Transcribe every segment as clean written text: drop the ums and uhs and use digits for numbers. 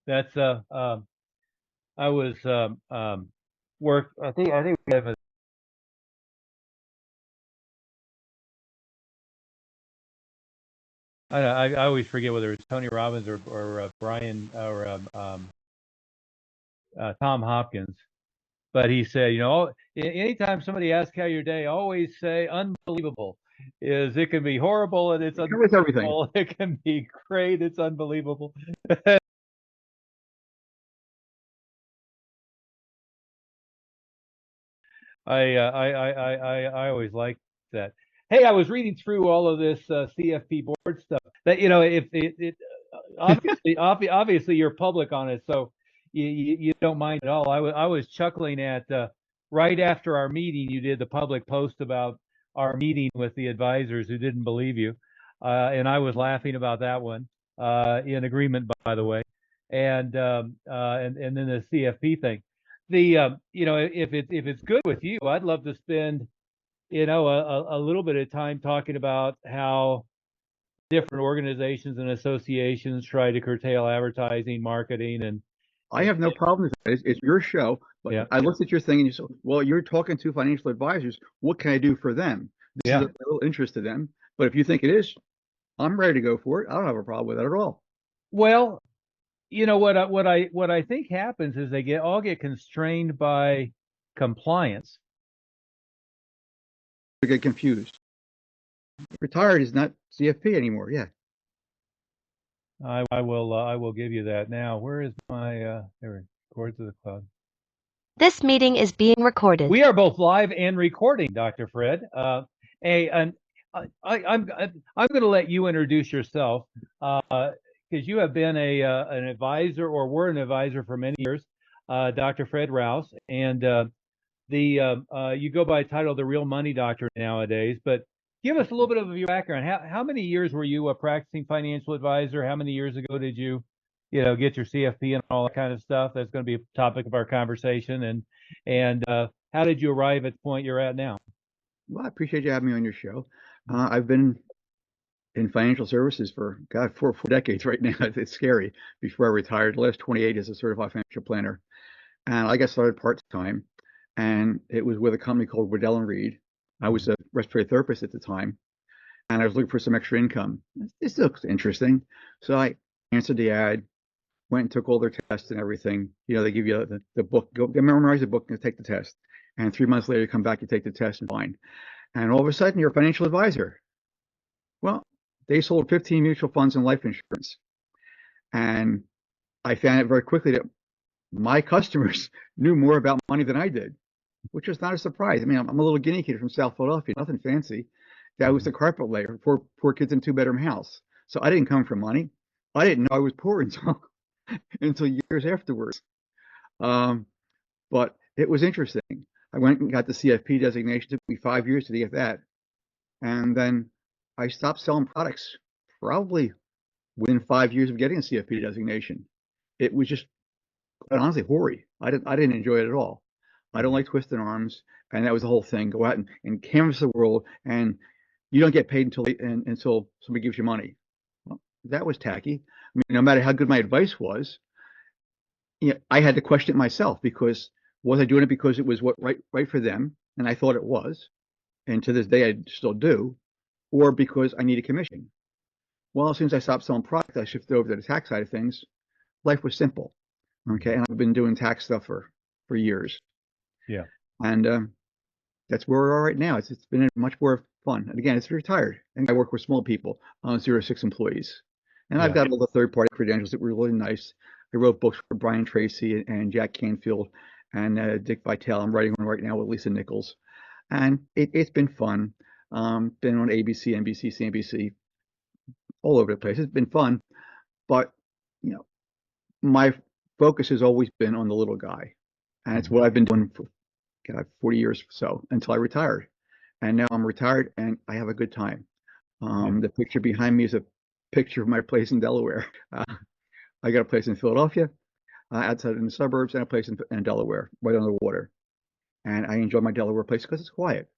That's I was work. I think we have a. I always forget whether it's Tony Robbins or Brian or Tom Hopkins. But he said, anytime somebody asks how your day, always say unbelievable. Is it can be horrible and it's It covers everything. unbelievable. It can be great. It's unbelievable. I always like that. Hey, I was reading through all of this CFP board stuff. That if it obviously you're public on it, so you don't mind at all. I was chuckling at right after our meeting, you did the public post about our meeting with the advisors who didn't believe you, and I was laughing about that one. In agreement, by the way, and then the CFP thing. If it's good with you, I'd love to spend a little bit of time talking about how different organizations and associations try to curtail advertising, marketing, and I have no problem with that. It's your show, but yeah, I looked at your thing and you said, well, you're talking to financial advisors. What can I do for them? This is yeah. of little interest to them. But if you think it is, I'm ready to go for it. I don't have a problem with it at all. Well, what I think happens is they get constrained by compliance. I get confused. Retired is not CFP anymore. Yeah. I will give you that now. Where is my there? Record to the cloud. This meeting is being recorded. We are both live and recording, Dr. Fred. And I'm going to let you introduce yourself because you have been an advisor or were an advisor for many years, Dr. Fred Rouse, and you go by the title the Real Money Doctor nowadays. But give us a little bit of your background. How many years were you a practicing financial advisor? How many years ago did you get your CFP and all that kind of stuff? That's going to be a topic of our conversation. And how did you arrive at the point you're at now? Well, I appreciate you having me on your show. I've been in financial services for, God, four decades right now. It's scary. Before I retired, the last 28 as a certified financial planner. And I got started part-time, and it was with a company called Waddell and Reed. I was a respiratory therapist at the time, and I was looking for some extra income. This looks interesting. So I answered the ad, went and took all their tests and everything. They give you the book, go memorize the book and take the test. And 3 months later, you come back, you take the test and fine. And all of a sudden, you're a financial advisor. Well, they sold 15 mutual funds and life insurance. And I found out very quickly that my customers knew more about money than I did, which was not a surprise. I mean, I'm a little guinea kid from South Philadelphia, nothing fancy. That was the carpet layer, four kids in a two-bedroom house. So I didn't come from money. I didn't know I was poor until years afterwards. But it was interesting. I went and got the CFP designation. It took me 5 years to get that. And then I stopped selling products probably within 5 years of getting a CFP designation. It was just, quite honestly, hoary. I didn't enjoy it at all. I don't like twisting arms. And that was the whole thing. Go out and canvas the world, and you don't get paid until somebody gives you money. Well, that was tacky. I mean, no matter how good my advice was, I had to question it myself, because was I doing it because it was what right for them, and I thought it was, and to this day I still do, or because I needed commission. Well, as soon as I stopped selling products, I shifted over to the tax side of things. Life was simple. Okay, and I've been doing tax stuff for years, Yeah. and that's where we are right now. It's been much more fun. And again, it's retired, and I work with small people, 0 to 6 employees, and I've Yeah. got all the third-party credentials that were really nice. I wrote books for Brian Tracy and Jack Canfield and Dick Vitale. I'm writing one right now with Lisa Nichols, and it's been fun. Been on ABC, NBC, CNBC, all over the place. It's been fun, but you know, my focus has always been on the little guy, and it's what I've been doing for, God, 40 years or so until I retired. And now I'm retired and I have a good time. The picture behind me is a picture of my place in Delaware. I got a place in Philadelphia, outside in the suburbs, and a place in Delaware, right on the water. And I enjoy my Delaware place because it's quiet.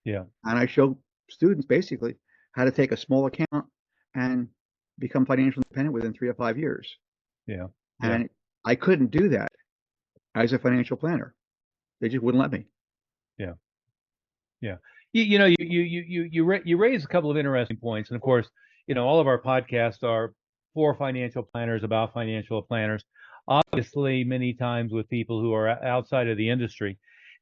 Yeah. And I show students basically how to take a small account and become financially independent within 3 to 5 years. Yeah. Yeah. And I couldn't do that as a financial planner. They just wouldn't let me. Yeah. Yeah. You raise a couple of interesting points, and of course, all of our podcasts are for financial planners, about financial planners. Obviously, many times with people who are outside of the industry,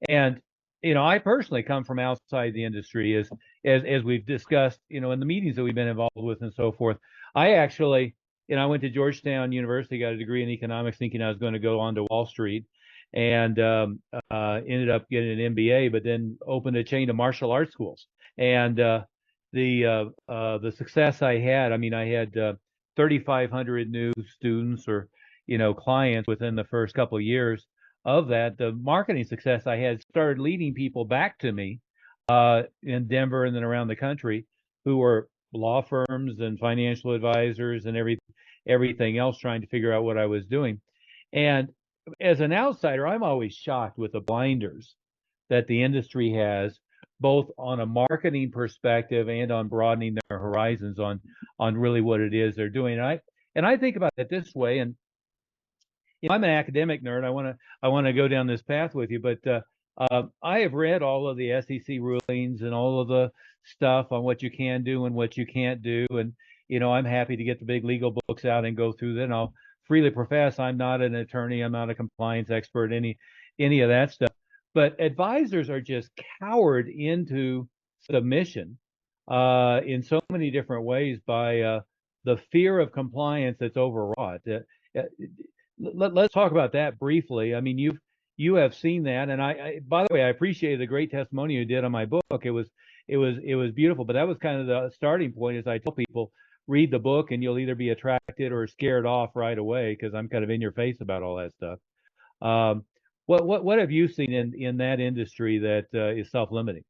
and I personally come from outside the industry, as we've discussed, in the meetings that we've been involved with and so forth. I actually, I went to Georgetown University, got a degree in economics, thinking I was going to go on to Wall Street, and ended up getting an MBA, but then opened a chain of martial arts schools. And the success I had, I mean, I had 3,500 new students or clients within the first couple of years of that. The marketing success I had started leading people back to me in Denver and then around the country who were law firms and financial advisors and everything else trying to figure out what I was doing. And as an outsider, I'm always shocked with the blinders that the industry has, both on a marketing perspective and on broadening their horizons on really what it is they're doing. And I think about it this way, and I'm an academic nerd. I want to go down this path with you, but I have read all of the SEC rulings and all of the stuff on what you can do and what you can't do, and I'm happy to get the big legal books out and go through them. I'll freely profess I'm not an attorney, I'm not a compliance expert, any of that stuff. But advisors are just cowered into submission in so many different ways by the fear of compliance that's overwrought. Let's talk about that briefly. I mean, you have seen that, and I by the way, I appreciate the great testimony you did on my book. It was beautiful, but that was kind of the starting point. As I tell people, read the book, and you'll either be attracted or scared off right away, because I'm kind of in your face about all that stuff. What have you seen in that industry that is self-limiting?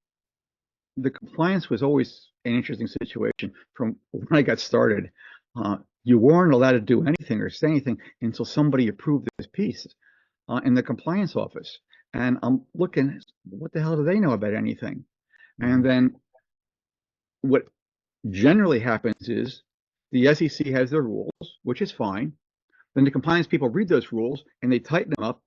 The compliance was always an interesting situation from when I got started. You weren't allowed to do anything or say anything until somebody approved this piece in the compliance office. And I'm looking, what the hell do they know about anything? And then what generally happens is the SEC has their rules, which is fine. Then the compliance people read those rules and they tighten them up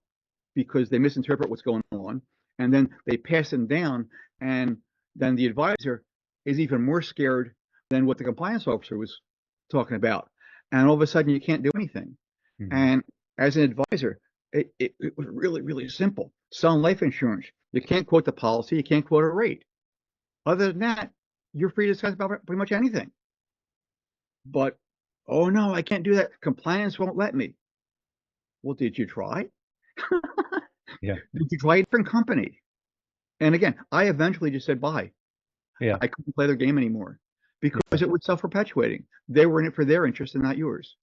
because they misinterpret what's going on. And then they pass them down. And then the advisor is even more scared than what the compliance officer was talking about. And all of a sudden, you can't do anything. And as an advisor, it was really, really simple. Selling life insurance, you can't quote the policy, you can't quote a rate. Other than that, you're free to discuss about pretty much anything. But, oh no, I can't do that. Compliance won't let me. Well, did you try? Yeah. Did you try a different company? And again, I eventually just said bye. Yeah. I couldn't play their game anymore because it was self-perpetuating. They were in it for their interest and not yours.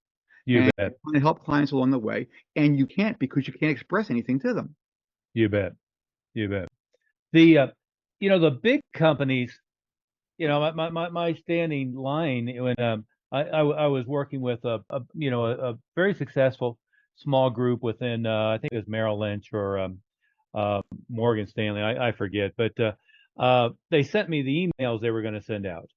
You and bet. you help clients along the way, and you can't because you can't express anything to them. You bet. You bet. The the big companies, my standing line when I was working with a very successful small group within I think it was Merrill Lynch or Morgan Stanley, I forget, but they sent me the emails they were going to send out,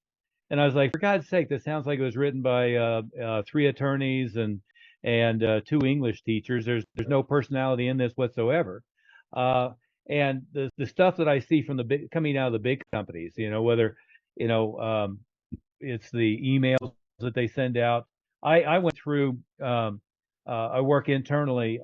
and I was like, for God's sake, this sounds like it was written by 3 attorneys and 2 English teachers. There's no personality in this whatsoever. And the stuff that I see from coming out of the big companies, whether it's the emails that they send out. I went through. I work internally.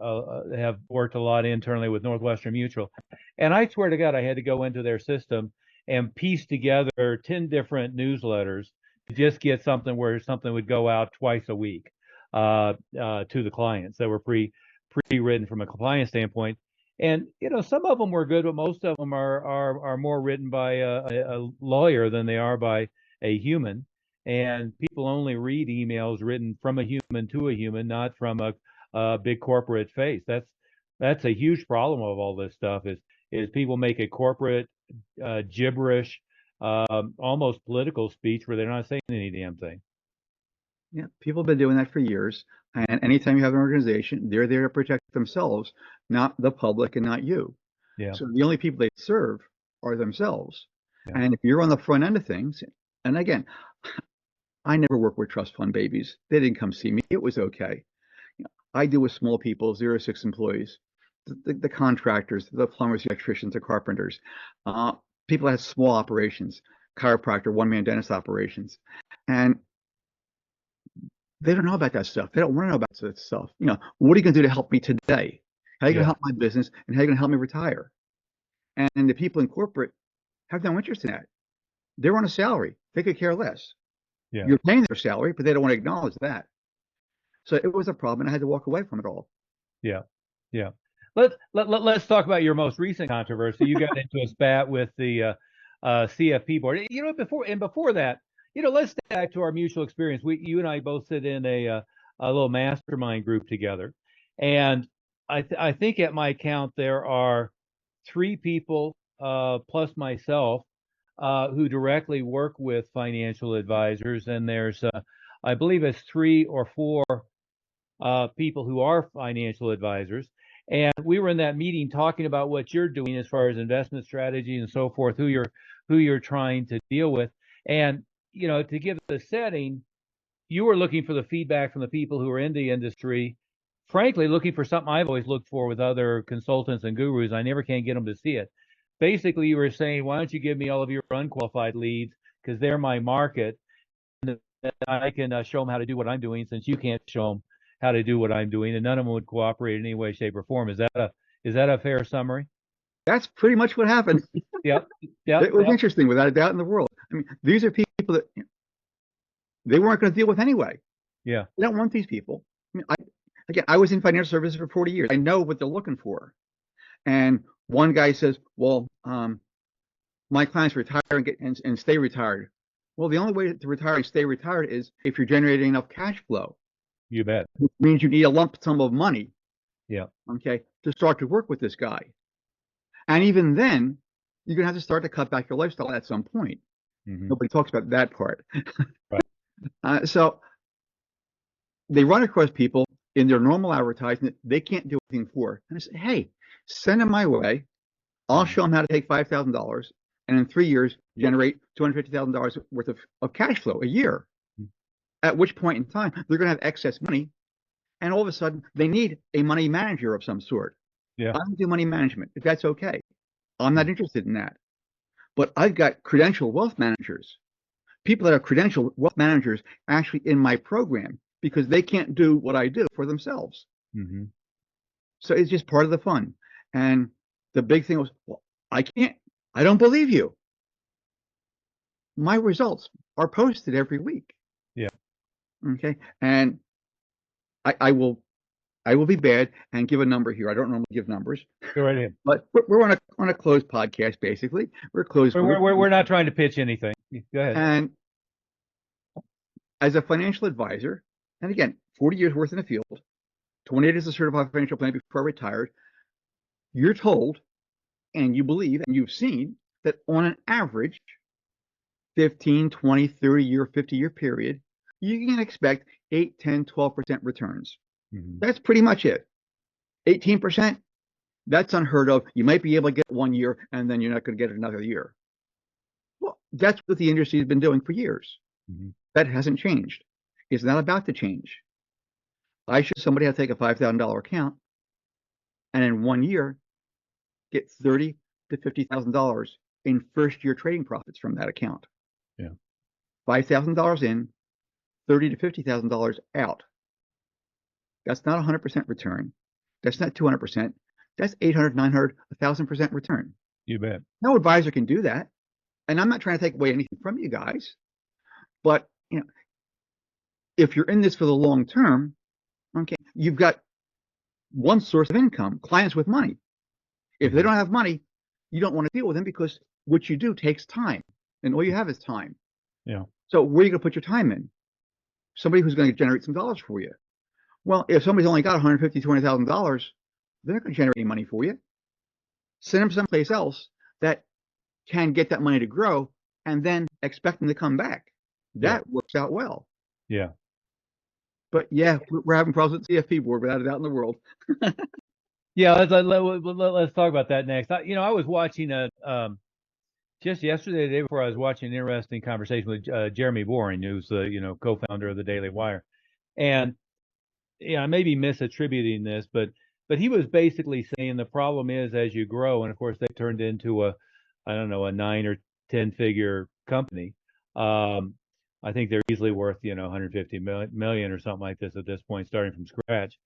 Have worked a lot internally with Northwestern Mutual, and I swear to God, I had to go into their system and piece together 10 different newsletters to just get something where something would go out twice a week to the clients that were pre-written from a compliance standpoint. And some of them were good, but most of them are more written by a lawyer than they are by a human. And people only read emails written from a human to a human, not from a big corporate face. That's a huge problem of all this stuff is people make a corporate gibberish, almost political speech where they're not saying any damn thing. Yeah, people have been doing that for years. And anytime you have an organization, they're there to protect themselves, not the public and not you. Yeah. So the only people they serve are themselves. Yeah. And if you're on the front end of things, and again, I never worked with trust fund babies. They didn't come see me. It was okay. I deal with small people, 0 to 6 employees, the contractors, the plumbers, the electricians, the carpenters, people that have small operations, chiropractor, one-man dentist operations. And they don't know about that stuff. They don't want to know about that stuff. What are you going to do to help me today? How are you going to help my business? And how are you going to help me retire? And the people in corporate have no interest in that. They're on a salary. They could care less. Yeah. You're paying their salary, but they don't want to acknowledge that. So it was a problem, and I had to walk away from it all. Yeah. Yeah. Let's talk about your most recent controversy. You got into a spat with the CFP board. Before that, let's stay back to our mutual experience. You and I both sit in a little mastermind group together, and I think at my count there are 3 people plus myself who directly work with financial advisors, and there's I believe it's 3 or 4 people who are financial advisors. And we were in that meeting talking about what you're doing as far as investment strategy and so forth, who you're trying to deal with. And, to give the setting, you were looking for the feedback from the people who are in the industry, frankly, looking for something I've always looked for with other consultants and gurus. I never can get them to see it. Basically, you were saying, why don't you give me all of your unqualified leads because they're my market, and I can show them how to do what I'm doing since you can't show them how to do what I'm doing, and none of them would cooperate in any way, shape, or form. Is that a fair summary? That's pretty much what happened. Yep. It was interesting, without a doubt in the world. I mean, these are people that they weren't going to deal with anyway. Yeah. They don't want these people. I mean, I was in financial services for 40 years. I know what they're looking for. And one guy says, well, my clients retire and stay retired. Well, the only way to retire and stay retired is if you're generating enough cash flow. You bet. Which means you need a lump sum of money. Yeah. Okay, to start to work with this guy. And even then, you're going to have to start to cut back your lifestyle at some point. Mm-hmm. Nobody talks about that part. Right. So they run across people in their normal advertisement they can't do anything for. And I say, hey, send them my way. I'll show them how to take $5,000 and in 3 years generate $250,000 worth of cash flow a year. Mm-hmm. At which point in time, they're going to have excess money. And all of a sudden, they need a money manager of some sort. Yeah. I don't do money management, if that's okay. I'm not interested in that. But I've got credentialed wealth managers, people that are credentialed wealth managers actually in my program because they can't do what I do for themselves. Mm-hmm. So it's just part of the fun. And the big thing was, well, I don't believe you. My results are posted every week. Yeah. Okay. And I will be bad and give a number here. I don't normally give numbers. Go right ahead. But we're on a closed podcast, basically. We're closed. We're not trying to pitch anything. Go ahead. And as a financial advisor, and again, 40 years worth in the field, 28 as a certified financial planner before I retired, you're told and you believe and you've seen that on an average 15, 20, 30-year, 50-year period, you can expect 8, 10, 12% returns. Mm-hmm. That's pretty much it. 18%, that's unheard of. You might be able to get 1 year and then you're not going to get it another year. Well, that's what the industry has been doing for years. Mm-hmm. That hasn't changed. It's not about to change. I show somebody how to take a $5,000 account and in 1 year get $30,000 to $50,000 in first-year trading profits from that account. Yeah, $5,000 in, $30,000 to $50,000 out. That's not 100% return. That's not 200%. That's 800, 900, 1,000% return. You bet. No advisor can do that. And I'm not trying to take away anything from you guys, but if you're in this for the long term, okay, you've got one source of income, clients with money. If they don't have money, you don't want to deal with them because what you do takes time, and all you have is time. Yeah. So where are you going to put your time in? Somebody who's going to generate some dollars for you. Well, if somebody's only got $150,000, $200,000, they're not going to generate any money for you. Send them someplace else that can get that money to grow, and then expect them to come back. That works out well. Yeah. But yeah, we're having problems with the CFP board without a doubt in the world. Yeah, let's talk about that next. I was watching just yesterday, the day before, I was watching an interesting conversation with Jeremy Boring, who's the co-founder of the Daily Wire, and I may be misattributing this, but he was basically saying the problem is as you grow, and of course they turned into I don't know, a 9 or 10 figure company. Um, I think they're easily worth 150 million or something like this at this point, starting from scratch.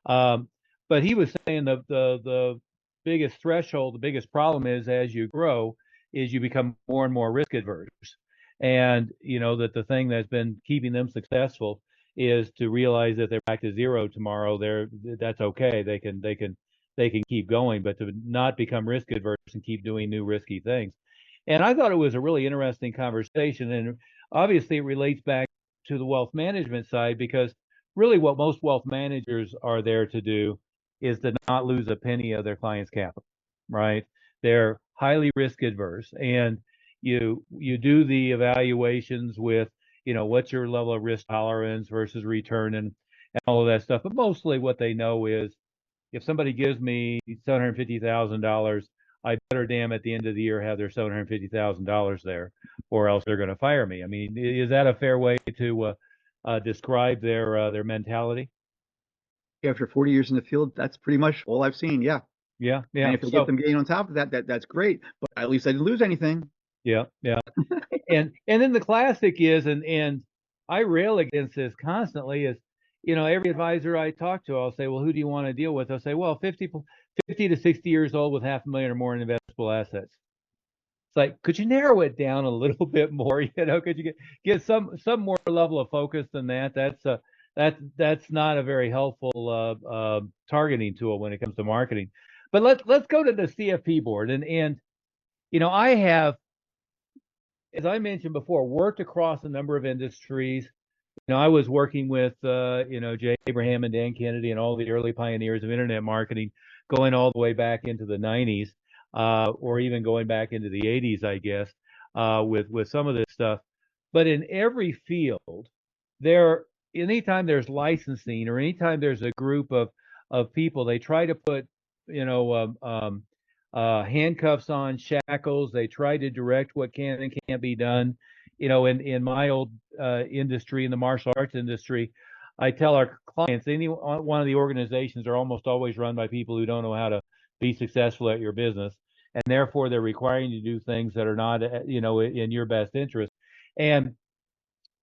Um, but he was saying the biggest threshold, the biggest problem is as you grow, is you become more and more risk adverse, and that the thing that's been keeping them successful is to realize that they're back to zero tomorrow. That's okay. They can keep going, but to not become risk adverse and keep doing new risky things. And I thought it was a really interesting conversation, and obviously it relates back to the wealth management side because really what most wealth managers are there to do is to not lose a penny of their clients' capital, right? They're highly risk adverse, and you do the evaluations with what's your level of risk tolerance versus return and all of that stuff. But mostly what they know is if somebody gives me $750,000, I better damn at the end of the year have their $750,000 there, or else they're going to fire me. I mean, is that a fair way to describe their mentality? After 40 years in the field, that's pretty much all I've seen. Yeah. Yeah, And yeah. if they get them gain on top of that, that's great. But at least I didn't lose anything. Yeah, yeah. And then the classic is, and I rail against this constantly, is every advisor I talk to, I'll say, well, who do you want to deal with? I'll say, well, 50 to 60 years old with $500,000 or more in investable assets. It's like, could you narrow it down a little bit more? Could you get some more level of focus than that? That's not a very helpful targeting tool when it comes to marketing. But let's go to the CFP board, and I have, as I mentioned before, worked across a number of industries. I was working with, Jay Abraham and Dan Kennedy and all the early pioneers of internet marketing, going all the way back into the 90s, or even going back into the 80s, I guess, with some of this stuff. But in every field, anytime there's licensing or anytime there's a group of people, they try to put, handcuffs on, shackles. They try to direct what can and can't be done. In my old industry, in the martial arts industry, I tell our clients, any one of the organizations are almost always run by people who don't know how to be successful at your business, and therefore they're requiring you to do things that are not, in your best interest. And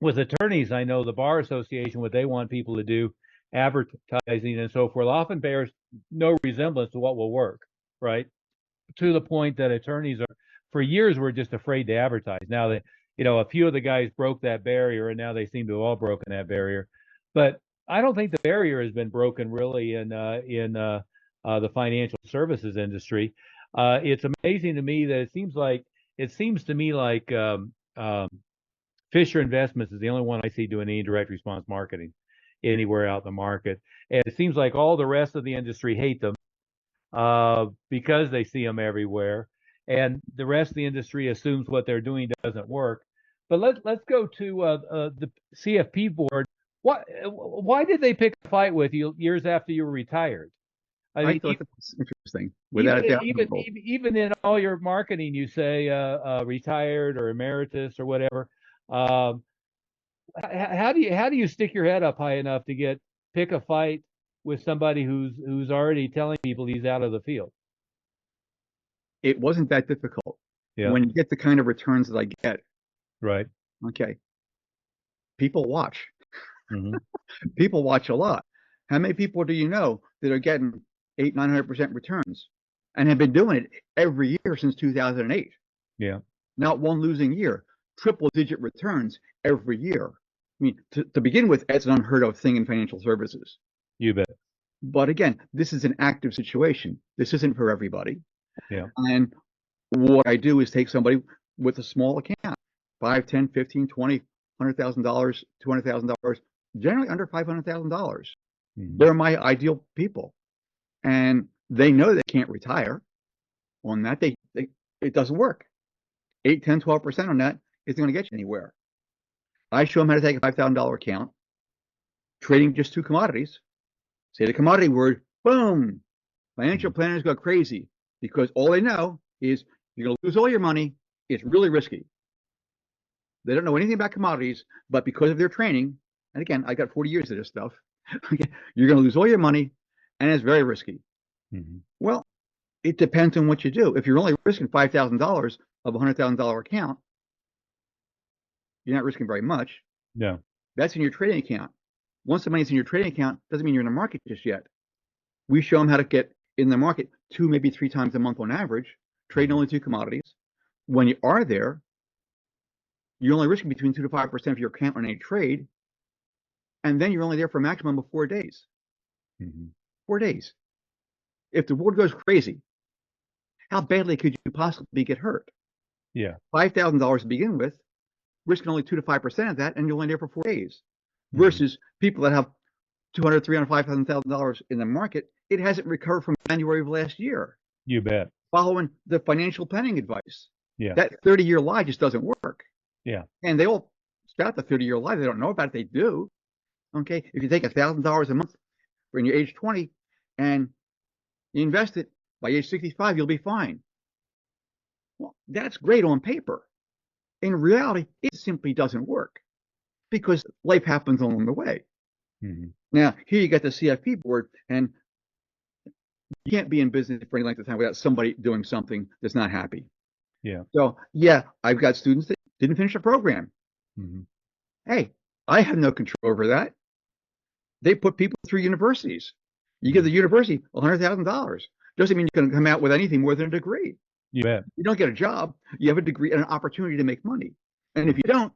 with attorneys, I know the Bar Association, what they want people to do, advertising and so forth, often bears no resemblance to what will work, right? To the point that attorneys for years, were just afraid to advertise. Now that, a few of the guys broke that barrier, and now they seem to have all broken that barrier. But I don't think the barrier has been broken really in the financial services industry. It's amazing to me that it seems to me like Fisher Investments is the only one I see doing any direct response marketing anywhere out in the market. And it seems like all the rest of the industry hate them because they see them everywhere, and the rest of the industry assumes what they're doing doesn't work. But let's go to the CFP board. Why did they pick a fight with you years after you were retired? I I mean, thought that was interesting. Without a doubt. even in all your marketing, you say retired or emeritus or whatever. Um, how do you stick your head up high enough to pick a fight with somebody who's already telling people he's out of the field? It wasn't that difficult. Yeah. When you get the kind of returns that I get, Right. okay, people watch. Mm-hmm. People watch a lot. How many people do you know that are getting 800-900% returns and have been doing it every year since 2008? Yeah. Not one losing year, triple-digit returns every year. I mean, to begin with, that's an unheard of thing in financial services. You bet. But again, this is an active situation. This isn't for everybody. Yeah. And what I do is take somebody with a small account, 5, 10, 15, 20, $100,000, $200,000, generally under $500,000. Mm-hmm. They're my ideal people. And they know they can't retire on that. It doesn't work. 8, 10, 12% on that isn't going to get you anywhere. I show them how to take a $5,000 account, trading just 2 commodities. Say the commodity word, boom. Financial planners go crazy because all they know is you're going to lose all your money. It's really risky. They don't know anything about commodities, but because of their training, and again, I got 40 years of this stuff, Okay, you're going to lose all your money, and it's very risky. Mm-hmm. Well, it depends on what you do. If you're only risking $5,000 of a $100,000 account, you're not risking very much. Yeah. That's in your trading account. Once the money's in your trading account, doesn't mean you're in the market just yet. We show them how to get in the market 2, maybe 3 times a month on average, trading only 2 commodities. When you are there, you're only risking between 2 to 5% of your account on a trade, and then you're only there for a maximum of 4 days. Mm-hmm. 4 days. If the world goes crazy, how badly could you possibly get hurt? Yeah. $5,000 to begin with, risking only 2 to 5% of that, and you're only there for 4 days. Mm-hmm. Versus people that have $200,000, $300,000, $500,000 in the market, it hasn't recovered from January of last year. You bet. Following the financial planning advice. Yeah. That 30-year lie just doesn't work. Yeah. And they all spout the 30-year lie. They don't know about it. They do. Okay. If you take $1,000 a month when you're age 20 and you invest it, by age 65, you'll be fine. Well, that's great on paper. In reality, it simply doesn't work because life happens along the way. Mm-hmm. Now, here you got the CFP board, and you can't be in business for any length of time without somebody doing something that's not happy. Yeah. So, yeah, I've got students that didn't finish a program. Mm-hmm. Hey, I have no control over that. They put people through universities. You give the university $100,000. Doesn't mean you can come out with anything more than a degree. You bet. You don't get a job. You have a degree and an opportunity to make money. And if you don't,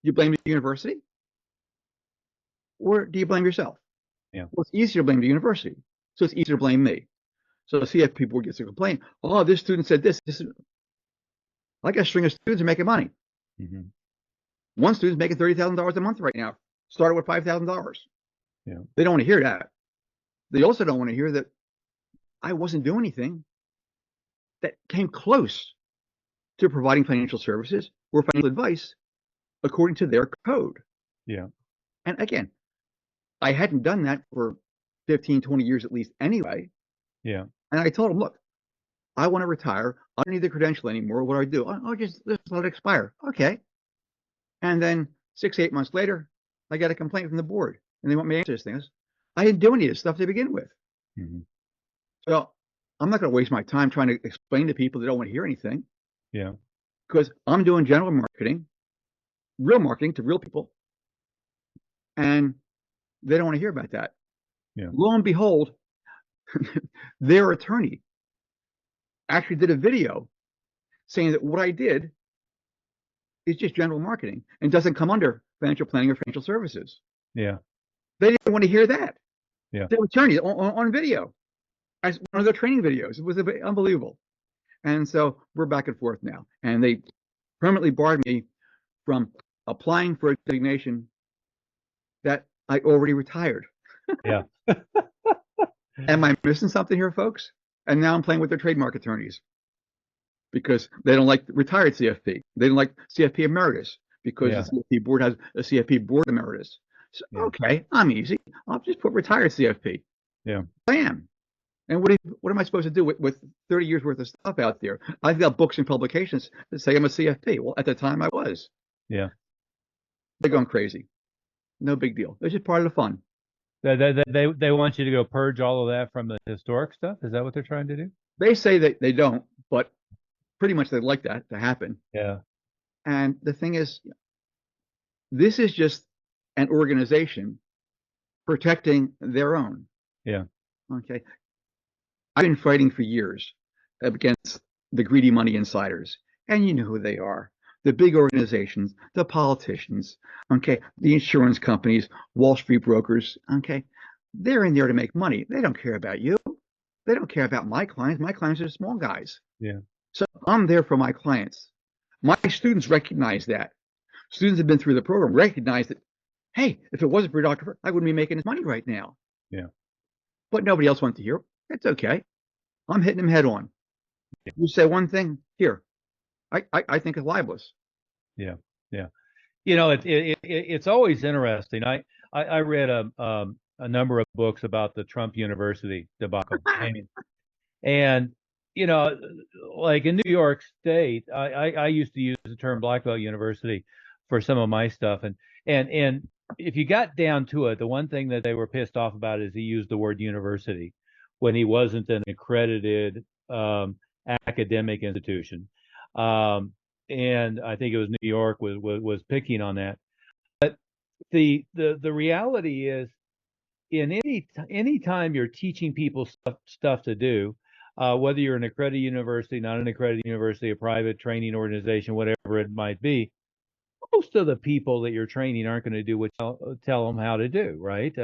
you blame the university, or do you blame yourself? Yeah. Well, it's easier to blame the university, so it's easier to blame me. So the CFP board gets a complaint. Oh, this student said this. I got a string of students are making money. Mm-hmm. One student's making $30,000 a month right now. Started with $5,000. Yeah. They don't want to hear that. They also don't want to hear that I wasn't doing anything that came close to providing financial services or financial advice according to their code. Yeah. And again, I hadn't done that for 15, 20 years at least anyway. Yeah. And I told them, look, I want to retire. I don't need the credential anymore. What do I do? I'll just let it expire. Okay. And then 6, 8 months later, I got a complaint from the board and they want me to answer these things. I didn't do any of this stuff to begin with. Mm-hmm. So I'm not going to waste my time trying to explain to people that don't want to hear anything. Yeah. Because I'm doing general marketing, real marketing to real people. And they don't want to hear about that. Yeah. Lo and behold, their attorney actually did a video saying that what I did is just general marketing and doesn't come under financial planning or financial services. Yeah. They didn't want to hear that. Yeah. Their attorney on video, as one of their training videos. It was unbelievable. And so we're back and forth now. And they permanently barred me from applying for a designation that I already retired. Yeah. Am I missing something here, folks? And now I'm playing with their trademark attorneys because they don't like retired CFP. They don't like CFP emeritus because Yeah. the CFP board has a CFP board emeritus. So, Yeah. okay, I'm easy. I'll just put retired CFP. Yeah. Bam. And what am I supposed to do with 30 years worth of stuff out there? I've got books and publications that say I'm a CFP. Well, at the time I was. Yeah. They're going crazy. No big deal. It's just part of the fun. They want you to go purge all of that from the historic stuff. Is that what they're trying to do? They say that they don't, but pretty much they'd like that to happen. Yeah. And the thing is, this is just an organization protecting their own. Yeah. Okay. I've been fighting for years against the greedy money insiders, and you know who they are. The big organizations, the politicians, okay, the insurance companies, Wall Street brokers, okay, they're in there to make money. They don't care about you. They don't care about my clients. My clients are small guys. Yeah. So I'm there for my clients. My students recognize that. Students have been through the program, recognize that, hey, if it wasn't for Dr. Fred, I wouldn't be making this money right now. Yeah. But nobody else wants to hear it. It's okay. I'm hitting them head on. You say one thing, here, I think it's libelous. Yeah. Yeah. You know, it's always interesting. I read a number of books about the Trump University debacle. And you know, like in New York State, I used to use the term Black Belt University for some of my stuff, and if you got down to it, the one thing that they were pissed off about is he used the word university when he wasn't an accredited academic institution. And I think it was New York was picking on that. But the reality is, in any time you're teaching people stuff to do, whether you're an accredited university, not an accredited university, a private training organization, whatever it might be, most of the people that you're training aren't going to do what you tell them how to do, right?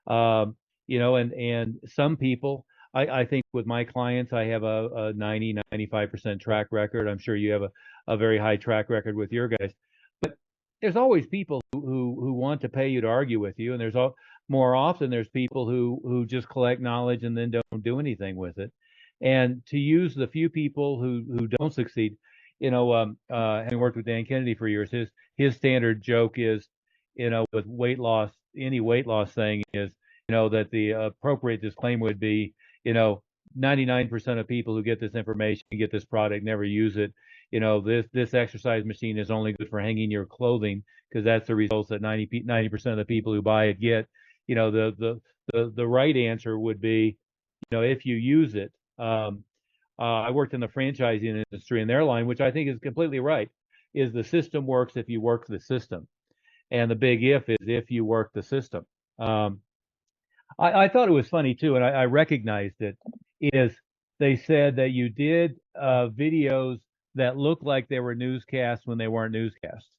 And some people, I think with my clients, I have a 95% track record. I'm sure you have a very high track record with your guys. But there's always people who want to pay you to argue with you, and more often there's people who just collect knowledge and then don't do anything with it. And to use the few people who don't succeed, having worked with Dan Kennedy for years, his standard joke is, with weight loss, any weight loss thing is, that the appropriate disclaimer would be, 99% of people who get this information, get this product, never use it. This exercise machine is only good for hanging your clothing, because that's the results that 90% of the people who buy it get. The right answer would be, if you use it. I worked in the franchising industry, and their line, which I think is completely right, is the system works if you work the system. And the big if is if you work the system. I thought it was funny too, and I recognized it, is they said that you did videos that looked like they were newscasts when they weren't newscasts.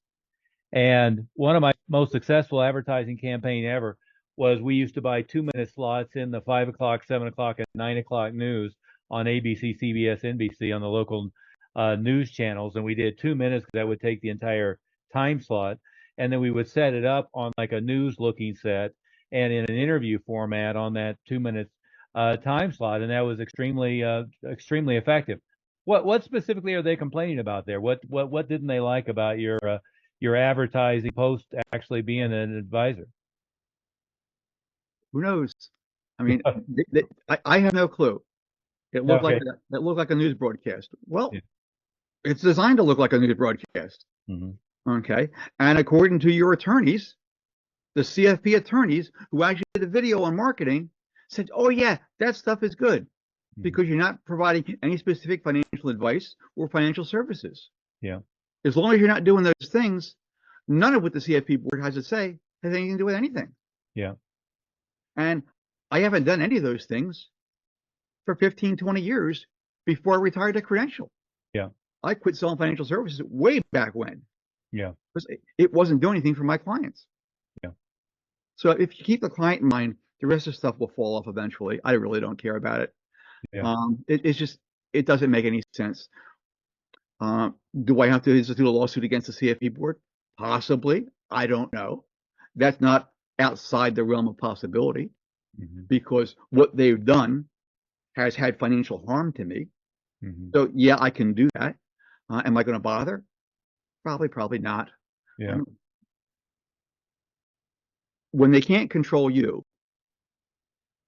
And one of my most successful advertising campaign ever was, we used to buy 2-minute slots in the 5 o'clock, 7 o'clock, and 9 o'clock news on ABC, CBS, NBC, on the local news channels. And we did 2 minutes, because that would take the entire time slot. And then we would set it up on like a news looking set and in an interview format on that 2 minutes time slot. And that was extremely effective. What specifically are they complaining about there? What didn't they like about your advertising post actually being an advisor? Who knows? I mean, I have no clue. It looked like a news broadcast. Well, yeah. It's designed to look like a news broadcast. Mm-hmm. Okay. And according to your attorneys, the CFP attorneys who actually did a video on marketing said, oh yeah, that stuff is good, mm-hmm. because you're not providing any specific financial advice or financial services. Yeah. As long as you're not doing those things, none of what the CFP board has to say has anything to do with anything. Yeah. And I haven't done any of those things for 15, 20 years before I retired at Credential. Yeah. I quit selling financial services way back when. Yeah. Because it wasn't doing anything for my clients. Yeah. So if you keep the client in mind, the rest of the stuff will fall off eventually. I really don't care about it. Yeah. It doesn't make any sense. Do I have to institute a lawsuit against the CFP board? Possibly. I don't know. That's not outside the realm of possibility, mm-hmm. because what they've done has had financial harm to me. Mm-hmm. So yeah, I can do that. Am I going to bother? Probably not. Yeah. When they can't control you,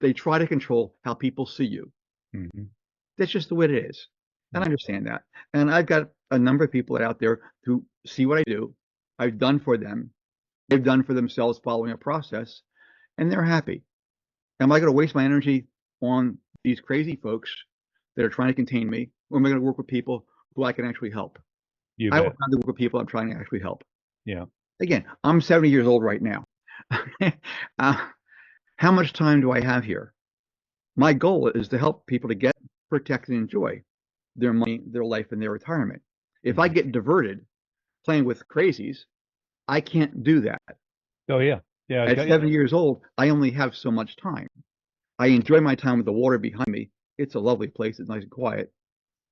they try to control how people see you. Mm-hmm. That's just the way it is. And I understand that. And I've got a number of people out there who see what I do. I've done for them. They've done for themselves following a process, and they're happy. Am I going to waste my energy on these crazy folks that are trying to contain me, or am I going to work with people who I can actually help? I would rather work with people I'm trying to actually help. Yeah. Again, I'm 70 years old right now. How much time do I have here? My goal is to help people to get, protect, and enjoy their money, their life, and their retirement. If I get diverted playing with crazies, I can't do that. Oh, yeah. Yeah. At 70 years old, I only have so much time. I enjoy my time with the water behind me. It's a lovely place. It's nice and quiet.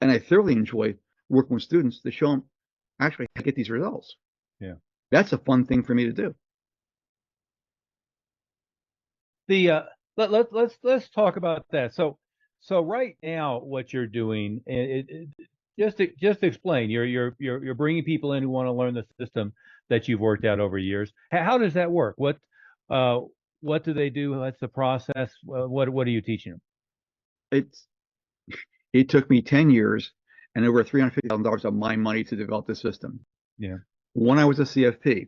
And I thoroughly enjoy working with students to show them, actually, I get these results. Yeah. That's a fun thing for me to do. Let's talk about that. So right now, what you're doing, just explain. You're bringing people in who want to learn the system that you've worked out over years. How does that work? What do they do? What's the process? What are you teaching them? It took me 10 years and over $350,000 of my money to develop the system. Yeah. When I was a CFP,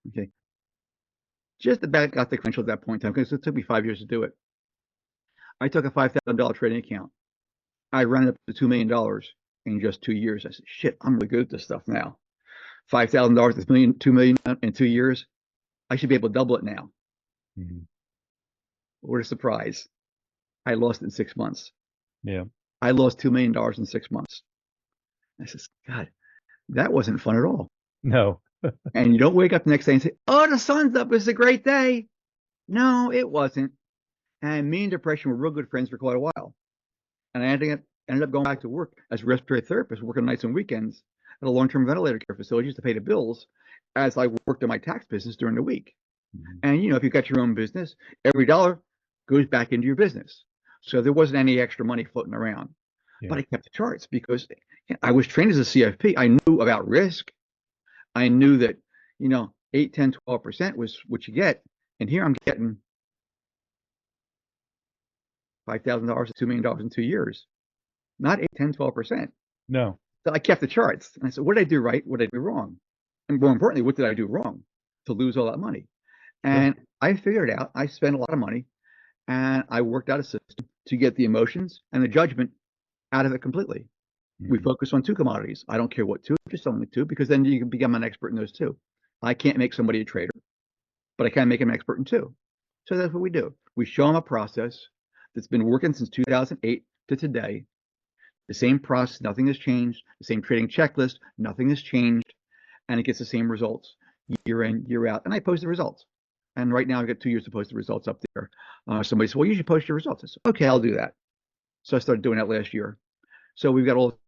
okay, just about got the credential at that point in time because it took me 5 years to do it. I took a $5,000 trading account. I ran it up to $2 million in just 2 years. I said, shit, I'm really good at this stuff now. $5,000, this million, $2 million in 2 years. I should be able to double it now. Mm-hmm. What a surprise. I lost it in 6 months. Yeah. I lost $2 million in 6 months. I said, God, that wasn't fun at all. No. And you don't wake up the next day and say, oh, the sun's up. It's a great day. No, it wasn't. And me and depression were real good friends for quite a while. And I ended up going back to work as a respiratory therapist, working nights and weekends at a long-term ventilator care facility just to pay the bills as I worked in my tax business during the week. Mm-hmm. And, if you've got your own business, every dollar goes back into your business. So there wasn't any extra money floating around. Yeah. But I kept the charts because I was trained as a CFP. I knew about risk. I knew that, 8, 10, 12% was what you get. And here I'm getting $5,000 to $2 million in 2 years. Not 8, 10, 12%. No. So I kept the charts. And I said, what did I do right? What did I do wrong? And more importantly, what did I do wrong to lose all that money? And I figured it out. I spent a lot of money and I worked out a system to get the emotions and the judgment out of it completely. Mm-hmm. We focus on 2 commodities. I don't care what 2, just only 2, because then you can become an expert in those 2. I can't make somebody a trader, but I can make them an expert in 2. So that's what we do. We show them a process that's been working since 2008 to today. The same process, nothing has changed. The same trading checklist, nothing has changed. And it gets the same results year in, year out. And I post the results. And right now I've got 2 years to post the results up there. Somebody said, well, you should post your results. I said, okay, I'll do that. So I started doing that last year. So we've got all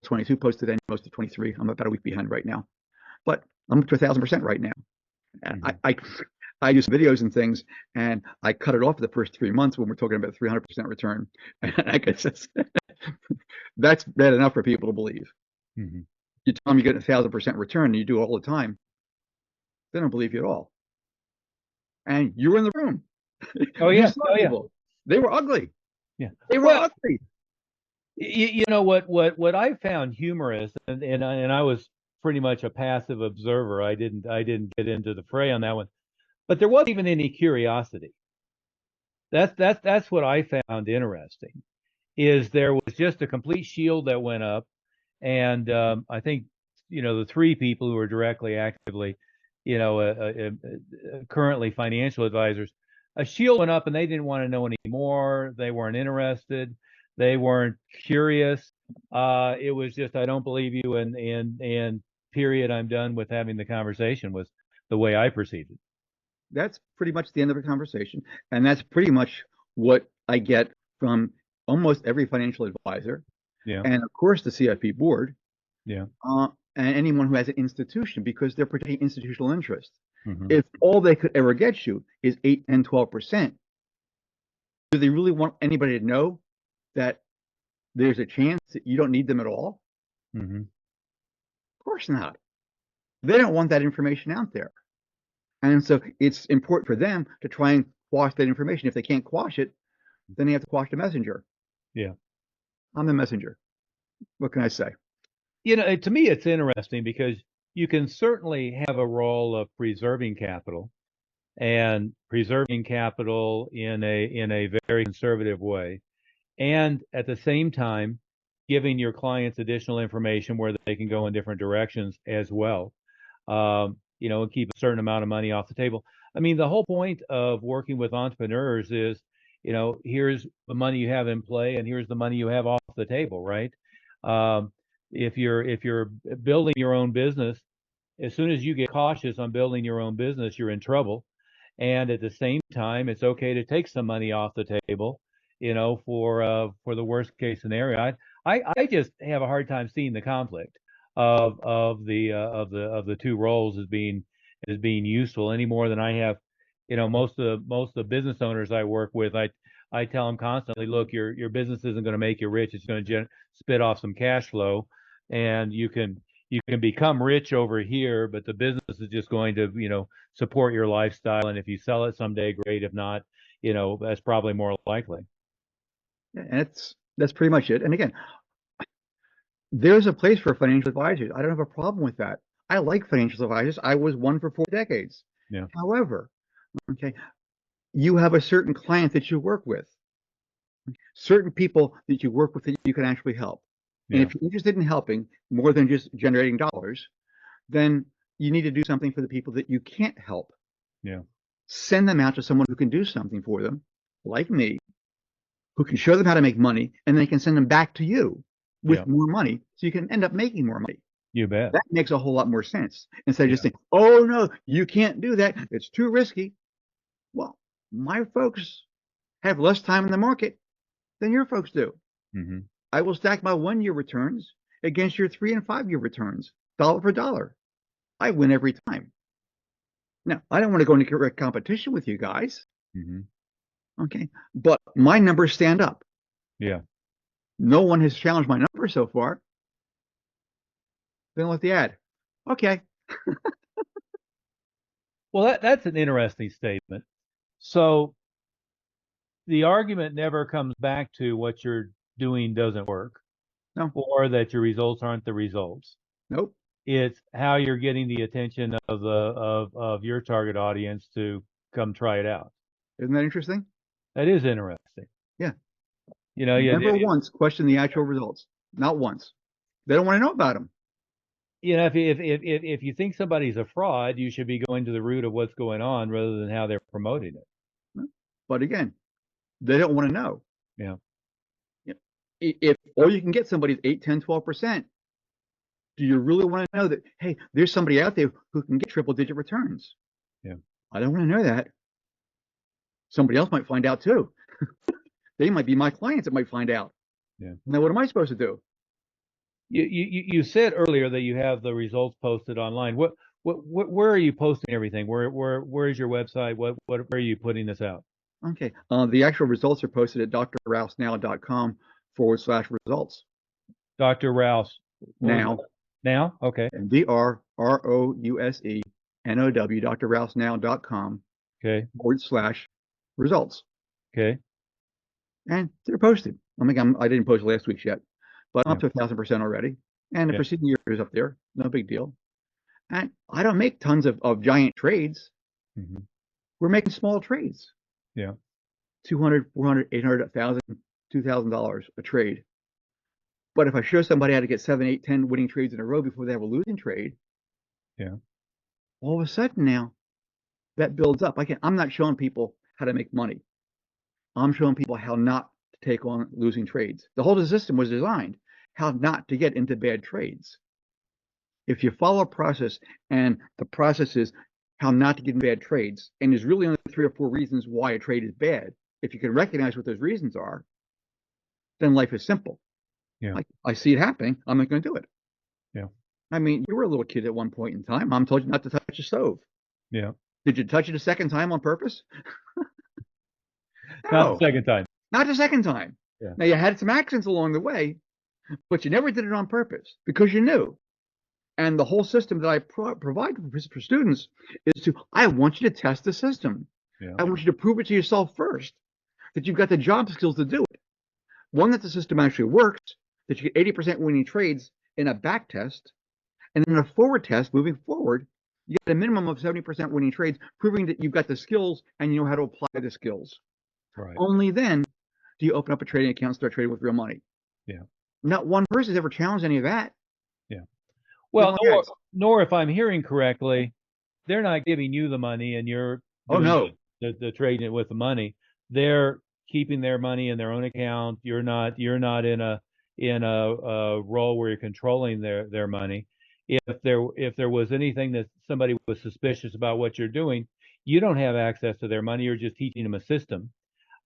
22 posted and most of 23. I'm about a week behind right now. But I'm up to 1,000% right now. And I do some videos and things, and I cut it off for the first 3 months when we're talking about 300% return. And I guess that's bad enough for people to believe. Mm-hmm. You tell them you get 1,000% return and you do it all the time, they don't believe you at all. And you were in the room. Oh, yeah. People. They were ugly. Yeah. They were ugly. You know what I found humorous, and I was pretty much a passive observer. I didn't get into the fray on that one. But there wasn't even any curiosity. That's what I found interesting, is there was just a complete shield that went up, and I think the 3 people who are directly, actively, currently financial advisors, a shield went up, and they didn't want to know anymore. They weren't interested. They weren't curious. It was just, I don't believe you, and period. I'm done with having the conversation. Was the way I perceived it. That's pretty much the end of the conversation. And that's pretty much what I get from almost every financial advisor. Yeah. And of course the CFP board. Yeah. And anyone who has an institution, because they're protecting institutional interest. Mm-hmm. If all they could ever get you is 8, 10, 12%, do they really want anybody to know that there's a chance that you don't need them at all? Mm-hmm. Of course not. They don't want that information out there. And so it's important for them to try and quash that information. If they can't quash it, then they have to quash the messenger. Yeah. I'm the messenger. What can I say? To me, it's interesting because you can certainly have a role of preserving capital, and preserving capital in a very conservative way, and at the same time giving your clients additional information where they can go in different directions as well. And keep a certain amount of money off the table. I mean, the whole point of working with entrepreneurs is, here's the money you have in play, and here's the money you have off the table, right? If you're building your own business, as soon as you get cautious on building your own business, you're in trouble. And at the same time, it's okay to take some money off the table, for the worst case scenario. I just have a hard time seeing the conflict of the 2 roles as being useful any more than I have. Most of the business owners I work with, I tell them constantly, look, your business isn't going to make you rich. It's going to spit off some cash flow, and you can become rich over here, but the business is just going to support your lifestyle. And if you sell it someday, great. If not, that's probably more likely. Yeah, and that's pretty much it. And again, there's a place for financial advisors. I don't have a problem with that. I like financial advisors. I was one for 4 decades. Yeah. However, okay, you have a certain client that you work with, certain people that you work with that you can actually help. And Yeah. if you're interested in helping more than just generating dollars, then you need to do something for the people that you can't help. Yeah. Send them out to someone who can do something for them, like me, who can show them how to make money, and they can send them back to you Yeah. with more money, so you can end up making more money. You bet. That makes a whole lot more sense instead of Yeah. just saying, "Oh no, you can't do that. It's too risky." Well, my folks have less time in the market than your folks do. Mm-hmm. I will stack my 1-year returns against your 3 and 5-year returns, dollar for dollar. I win every time. Now, I don't want to go into direct competition with you guys, Mm-hmm. okay? But my numbers stand up. Yeah. No one has challenged my numbers so far. Then let the ad. Okay. Well, that's an interesting statement. So the argument never comes back to what you're doing doesn't work, No. or that your results aren't the results. Nope. It's how you're getting the attention of of your target audience to come try it out. Isn't that interesting? That is interesting. Yeah. You know, Never once question the actual results. Not once. They don't want to know about them. you know, if you think somebody's a fraud, you should be going to the root of what's going on rather than how they're promoting it. But again, they don't want to know. Yeah. If all you can get somebody's 8, 10, 12%, do you really want to know that, hey, there's somebody out there who can get triple-digit returns? Yeah. I don't want to know that. Somebody else might find out too. They might be my clients that might find out. Yeah. Now, what am I supposed to do? You said earlier that you have the results posted online. Where are you posting everything? Where is your website? Where are you putting this out? Okay. The actual results are posted at drrousenow.com/results. Dr. Rouse. Now. Now? Okay. And DRROUSENOW, drrousenow.com/results. Okay. And they're posted. I didn't post last week's yet, but I'm up Yeah. to 1,000% already. And the Yeah. preceding year is up there. No big deal. And I don't make tons of giant trades. Mm-hmm. We're making small trades. Yeah. $200, $400, $800, $1,000, $2,000 a trade. But if I show somebody how to get 7, 8, 10 winning trades in a row before they have a losing trade, Yeah. all of a sudden now that builds up. I'm not showing people how to make money. I'm showing people how not to take on losing trades. The whole system was designed how not to get into bad trades. If you follow a process and the process is how not to get in bad trades, and there's really only 3 or 4 reasons why a trade is bad, if you can recognize what those reasons are, then life is simple. Yeah. Like, I see it happening, I'm not going to do it. Yeah. I mean, you were a little kid at one point in time. Mom told you not to touch the stove. Yeah. Did you touch it a second time on purpose? Not No, the second time. not the second time. Yeah. Now, you had some accidents along the way, but you never did it on purpose because you knew. And the whole system that I provide for students is I want you to test the system. Yeah. I want you to prove it to yourself first, that you've got the job skills to do it. One, that the system actually works, that you get 80% winning trades in a back test, and in a forward test, moving forward, you get a minimum of 70% winning trades, proving that you've got the skills and you know how to apply the skills. Right. Only then do you open up a trading account and start trading with real money. Yeah. Not one person has ever challenged any of that. Yeah. Well, Yes. nor if I'm hearing correctly, they're not giving you the money and you're Oh, doing no. the trading it with the money. They're keeping their money in their own account. You're not in a role where you're controlling their money. If there was anything that somebody was suspicious about what you're doing, you don't have access to their money. You're just teaching them a system.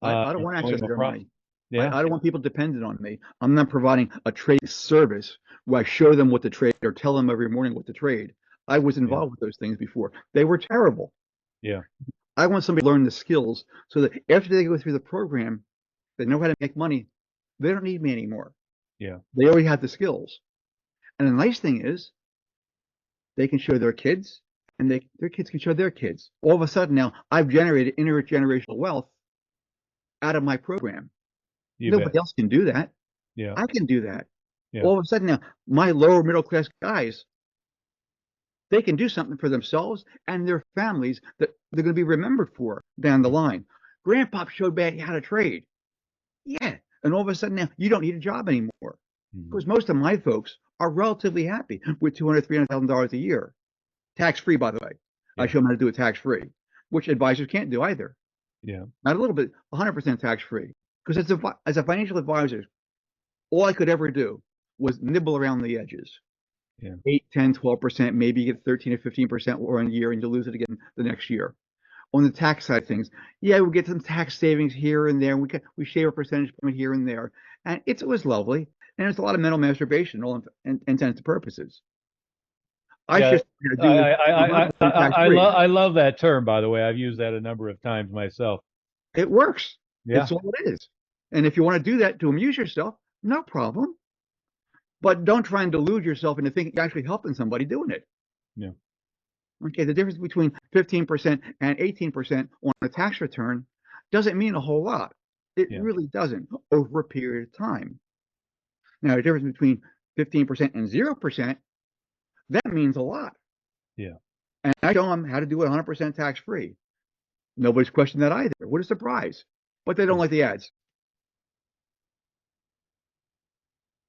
I don't want and access to showing them a their process. money. Yeah. I don't want people dependent on me. I'm not providing a trade service where I show them what to trade or tell them every morning what to trade. I was involved with those things before. They were terrible. Yeah. I want somebody to learn the skills so that after they go through the program, they know how to make money. They don't need me anymore. Yeah. They already have the skills. And the nice thing is they can show their kids and their kids can show their kids. All of a sudden now I've generated intergenerational wealth out of my program. Nobody else can do that. Yeah. I can do that. Yeah. All of a sudden now, my lower middle class guys, they can do something for themselves and their families that they're going to be remembered for down the line. Grandpop showed me how to trade. Yeah. And all of a sudden now you don't need a job anymore. Because most of my folks are relatively happy with $200,000, $300,000 a year. Tax-free, by the way. I show them how to do it tax-free, which advisors can't do either. Yeah. Not a little bit, 100% tax-free. Because as a financial advisor, all I could ever do was nibble around the edges. 8, 10, 12%, maybe you get 13 or 15% one year and you lose it again the next year. On the tax side of things, yeah, we get some tax savings here and there. We shave a percentage point here and there. And it was lovely. And it's a lot of mental masturbation, all intents and purposes. I love that term, by the way. I've used that a number of times myself. It works. Yeah. It's all it is. And if you want to do that to amuse yourself, no problem. But don't try and delude yourself into thinking you're actually helping somebody doing it. Yeah. Okay, the difference between 15% and 18% on a tax return doesn't mean a whole lot. It really doesn't over a period of time. Now, the difference between 15% and 0%, that means a lot. Yeah. And I show them how to do it 100% tax-free. Nobody's questioned that either. What a surprise. But they don't like the ads.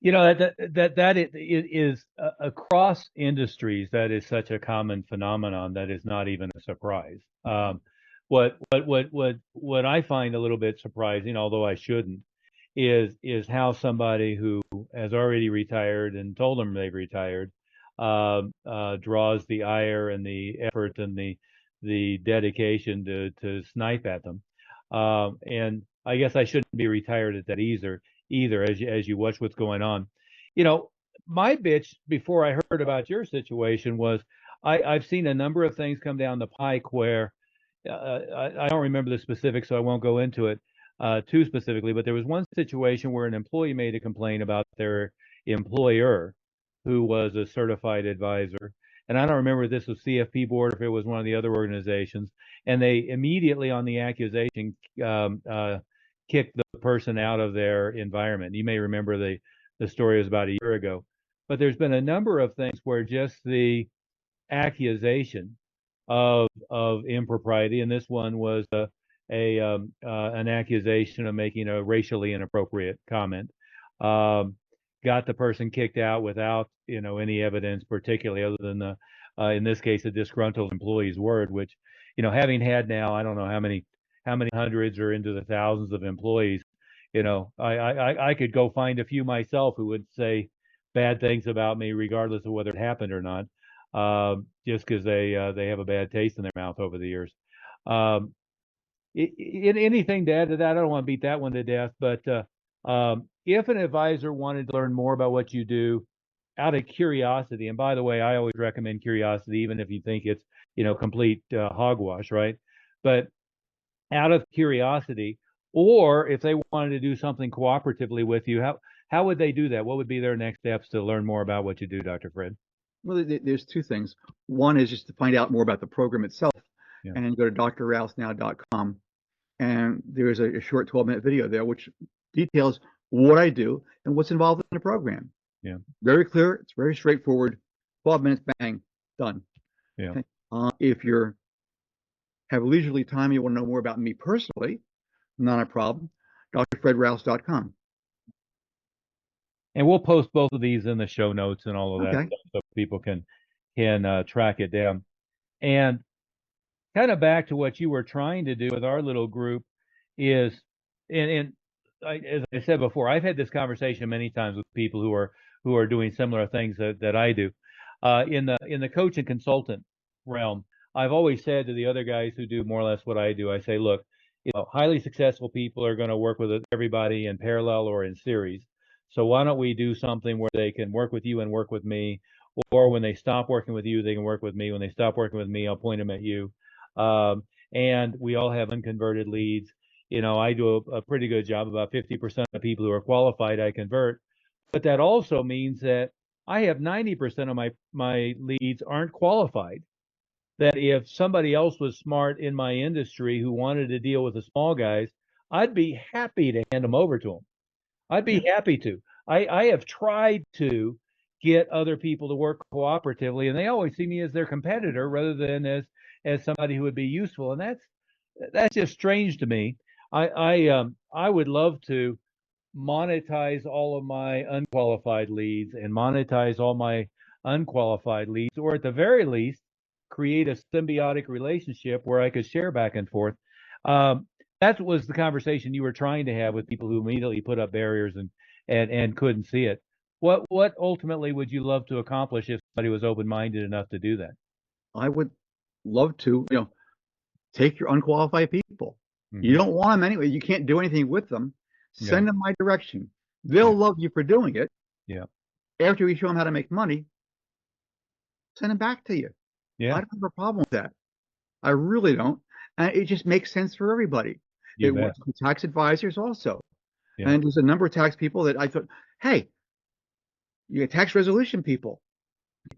You know, that it is across industries, that is such a common phenomenon that is not even a surprise. What I find a little bit surprising, although I shouldn't, is how somebody who has already retired and told them they've retired draws the ire and the effort and the dedication to snipe at them. And I guess I shouldn't be retired at that either as you watch what's going on. You know, my bitch before I heard about your situation was I've seen a number of things come down the pike where I don't remember the specifics, so I won't go into it too specifically, but there was one situation where an employee made a complaint about their employer, who was a certified advisor. And I don't remember if this was CFP board or if it was one of the other organizations. And they immediately on the accusation kicked the person out of their environment. You may remember the story was about a year ago. But there's been a number of things where just the accusation of impropriety, and this one was an accusation of making a racially inappropriate comment, got the person kicked out without any evidence, particularly other than in this case a disgruntled employee's word, which having had now I don't know how many hundreds or into the thousands of employees, I could go find a few myself who would say bad things about me regardless of whether it happened or not, just because they have a bad taste in their mouth over the years. Anything to add to that? I don't want to beat that one to death, but if an advisor wanted to learn more about what you do out of curiosity, and by the way, I always recommend curiosity, even if you think it's complete hogwash, right? But out of curiosity, or if they wanted to do something cooperatively with you, how would they do that? What would be their next steps to learn more about what you do, Dr. Fred? Well, there's two things. One is just to find out more about the program itself, and go to drrousenow.com, and there's a short 12-minute video there which details what I do and what's involved in the program. Yeah. Very clear. It's very straightforward. 12 minutes, bang, done. Yeah. Okay. If you have leisurely time, you want to know more about me personally, not a problem. drfredrouse.com. And we'll post both of these in the show notes and all of that stuff so people can track it down. And kind of back to what you were trying to do with our little group is, as I said before, I've had this conversation many times with people who are doing similar things that I do. In the coach and consultant realm, I've always said to the other guys who do more or less what I do, I say, look, highly successful people are going to work with everybody in parallel or in series. So why don't we do something where they can work with you and work with me, or when they stop working with you, they can work with me. When they stop working with me, I'll point them at you. And we all have unconverted leads. I do a pretty good job. About 50% of people who are qualified, I convert. But that also means that I have 90% of my leads aren't qualified. That if somebody else was smart in my industry who wanted to deal with the small guys, I'd be happy to hand them over to them. I'd be happy to. I have tried to get other people to work cooperatively, and they always see me as their competitor rather than as somebody who would be useful, and that's just strange to me. I would love to monetize all of my unqualified leads and monetize all my unqualified leads, or at the very least, create a symbiotic relationship where I could share back and forth. Um, that was the conversation you were trying to have with people who immediately put up barriers and couldn't see it. What ultimately would you love to accomplish if somebody was open-minded enough to do that? I would love to, take your unqualified people. You Mhm. don't want them anyway. You can't do anything with them. Yeah, Send them my direction. yeah, They'll love you for doing it. yeah, After you show them how to make money, send them back to you. I yeah. don't have a problem with that. I really don't. And it just makes sense for everybody. It You bet. works for tax advisors also. Yeah, And there's a number of tax people that I thought, hey, you get tax resolution people.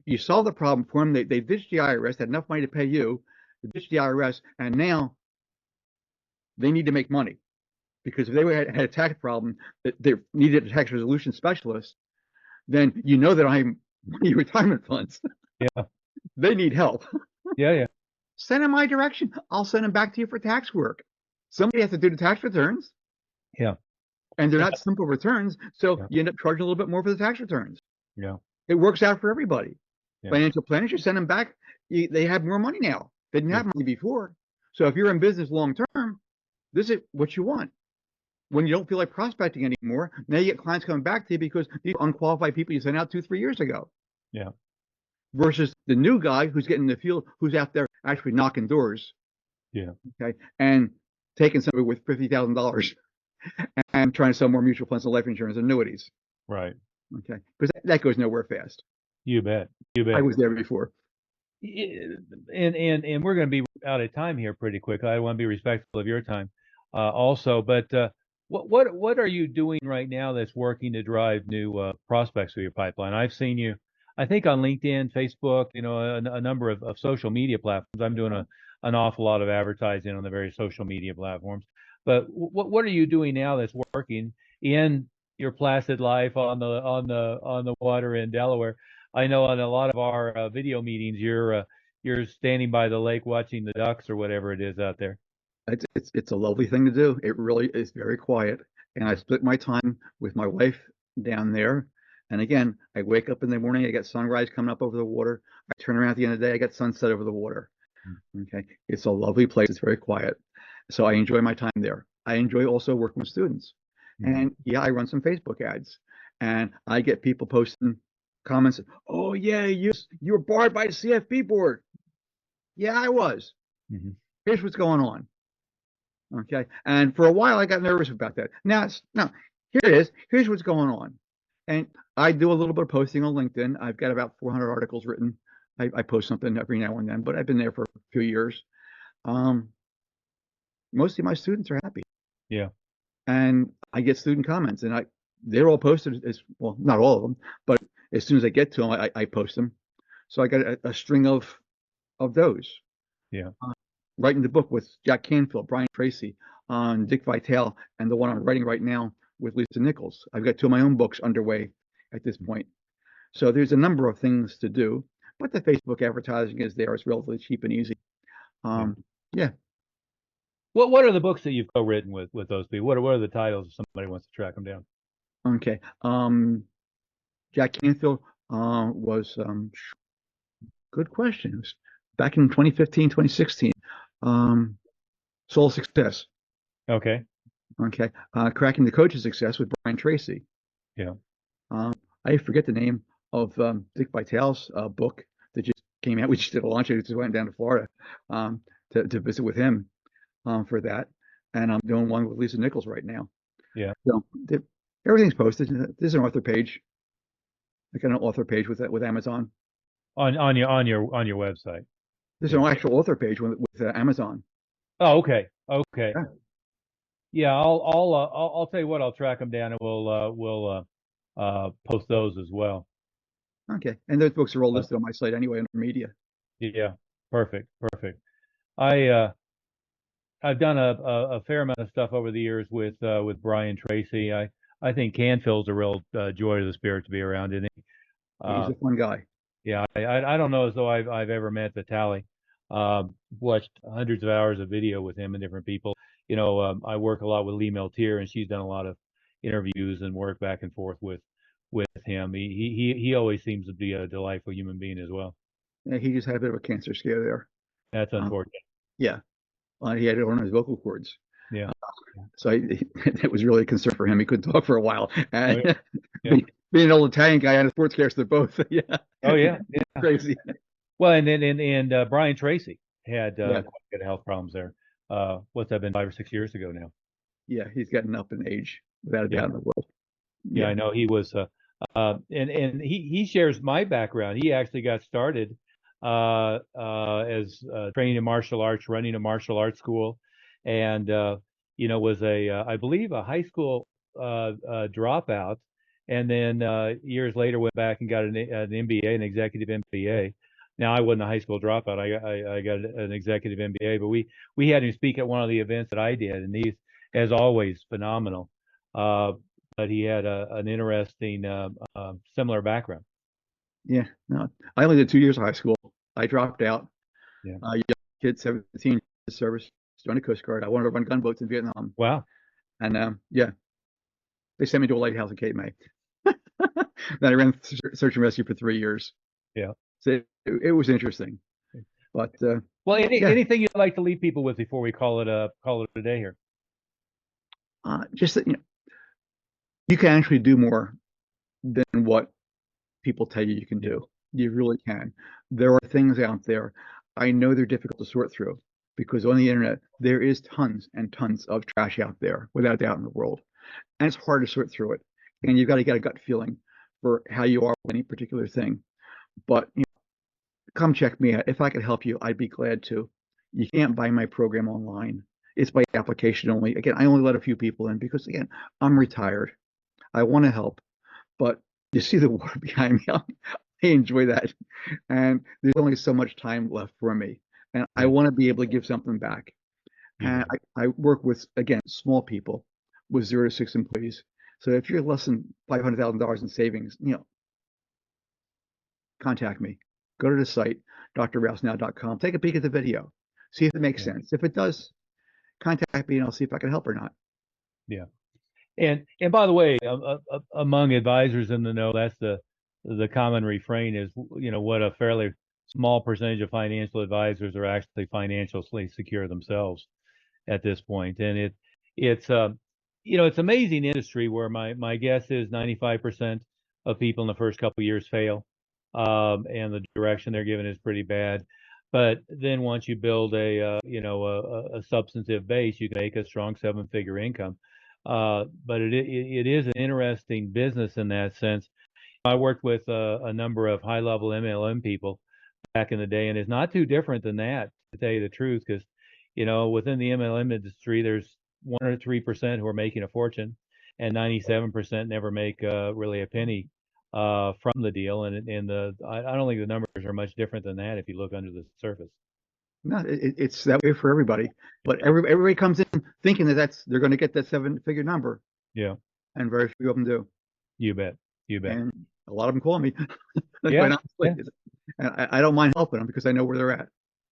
You solve the problem for them. They ditched the IRS, had enough money to pay you, they ditched the IRS, and now they need to make money. Because if they had a tax problem that they needed a tax resolution specialist, then you know that I'm money retirement funds. yeah, They need help. yeah, yeah, Send them my direction. I'll send them back to you for tax work. Somebody has to do the tax returns, yeah, and they're not simple returns, so yeah, you end up charging a little bit more for the tax returns. yeah, It works out for everybody. yeah, Financial planners, you send them back, they have more money now. They didn't yeah, have money before. So if you're in business long term, this is what you want. When you don't feel like prospecting anymore, now you get clients coming back to you because these are unqualified people you sent out 2, 3 years ago, yeah, versus the new guy who's getting in the field, who's out there actually knocking doors, yeah. okay, and taking somebody with $50,000 and trying to sell more mutual funds and life insurance annuities, Right. okay, because that goes nowhere fast. You bet. You I bet. was there before. And we're going to be out of time here pretty quick. I want to be respectful of your time, also. But what are you doing right now that's working to drive new prospects through your pipeline? I've seen you, I think, on LinkedIn, Facebook, a number of social media platforms. I'm doing an awful lot of advertising on the various social media platforms. But what are you doing now that's working in your placid life on the water in Delaware? I know on a lot of our video meetings, you're standing by the lake watching the ducks or whatever it is out there. It's a lovely thing to do. It really is very quiet. And I split my time with my wife down there. And again, I wake up in the morning, I got sunrise coming up over the water. I turn around at the end of the day, I got sunset over the water. Okay. It's a lovely place. It's very quiet. So I enjoy my time there. I enjoy also working with students. Mhm. And yeah, I run some Facebook ads and I get people posting comments. Oh yeah, you were barred by the CFP board. Yeah, I was. Mhm. Here's what's going on. Okay. And for a while, I got nervous about that. Now, here it is. Here's what's going on. And I do a little bit of posting on LinkedIn. I've got about 400 articles written. I post something every now and then, but I've been there for a few years. Um, Mostly my students are happy, Yeah. and I get student comments, and they're all posted as well, not all of them, but as soon as I get to them, I post them. So I got a string of those. Yeah. Writing the book with Jack Canfield, Brian Tracy, on Dick Vitale, and the one I'm writing right now with Lisa Nichols. I've got 2 of my own books underway at this point. So there's a number of things to do, but the Facebook advertising is there. It's relatively cheap and easy. Yeah. Yeah. What are the books that you've co-written with those people? What are the titles if somebody wants to track them down? Okay. Jack Canfield was good question. It was back in 2015, 2016. Soul Success. Okay. Okay. Cracking the Coach's Success with Brian Tracy. Yeah. Um, I forget the name of Dick Vitale's book that just came out. We just did a launch. I just went down to Florida um, to visit with him for that. And I'm doing one with Lisa Nichols right now. Yeah. So everything's posted. There's an author page. I got an author page with Amazon. On your website. There's Yeah. an actual author page with Amazon. Oh, okay. Okay. Yeah. Yeah. I'll tell you what. I'll track them down and we'll post those as well. Okay. And those books are all Uh, listed on my site anyway under media. yeah. Perfect. Perfect. I I've done a fair amount of stuff over the years with Brian Tracy. I think Canfield's a real joy to the spirit to be around, isn't he? He's a fun guy. Yeah, I don't know as though I've ever met Vitaly. Watched hundreds of hours of video with him and different people. I work a lot with Lee Meltier, and she's done a lot of interviews and work back and forth with him. He always seems to be a delightful human being as well. Yeah, he just had a bit of a cancer scare there. That's Um, unfortunate. yeah, he had it on his vocal cords. Yeah. So it was really a concern for him. He couldn't talk for a while. Oh, And yeah. being an old Italian guy and a sportscaster, both. Yeah. Oh yeah. Yeah. Crazy. Well, and Brian Tracy had Yeah. quite good health problems there. What's that been 5 or 6 years ago now? Yeah. He's gotten up in age without a Yeah. doubt in the world. Yeah, I know he was, and he shares my background. He actually got started as training in martial arts, running a martial arts school, and was I believe a high school dropout, and then years later went back and got an MBA, an executive MBA. Now I wasn't a high school dropout. I got an executive MBA, but we had him speak at one of the events that I did, and he's, as always, phenomenal. But he had an interesting similar background. Yeah. No, I only did 2 years of high school. I dropped out. Yeah. Young kid, 17, service, joined the Coast Guard. I wanted to run gunboats in Vietnam. Wow. And yeah, they sent me to a lighthouse in Cape May. Then I ran search and rescue for 3 years. Yeah. So it was interesting. But Well, yeah, anything you'd like to leave people with before we call it a day here? just that you can actually do more than what people tell you can do. You really can. There are things out there. I know they're difficult to sort through because on the internet there is tons and tons of trash out there, without doubt, in the world, and it's hard to sort through it. And you've got to get a gut feeling for how you are with any particular thing. But come check me out. If I could help you, I'd be glad to. You can't buy my program online. It's by application only. Again, I only let a few people in because, again, I'm retired. I want to help, but you see the water behind me. I enjoy that. And there's only so much time left for me. And I want to be able to give something back. And I work with, again, small people with 0 to 6 employees. So if you're less than $500,000 in savings, contact me. Go to the site, drrousenow.com. Take a peek at the video. See if it makes sense. If it does, contact me and I'll see if I can help or not. Yeah. And by the way, among advisors in the know, that's the common refrain is, what a fairly small percentage of financial advisors are actually financially secure themselves at this point. And it's it's amazing industry where my guess is 95% of people in the first couple of years fail, and the direction they're given is pretty bad. But then once you build a substantive base, you can make a strong 7-figure income. But it is an interesting business in that sense. I worked with a number of high-level MLM people back in the day, and it's not too different than that, to tell you the truth, because within the MLM industry, there's 1 or 3% who are making a fortune, and 97% never make really a penny from the deal. And I don't think the numbers are much different than that if you look under the surface. No, it's that way for everybody. But everybody comes in thinking that they're going to get that 7-figure number. Yeah, And very few of them do. you bet. You bet. And a lot of them call me. Yeah. And I don't mind helping them because I know where they're at.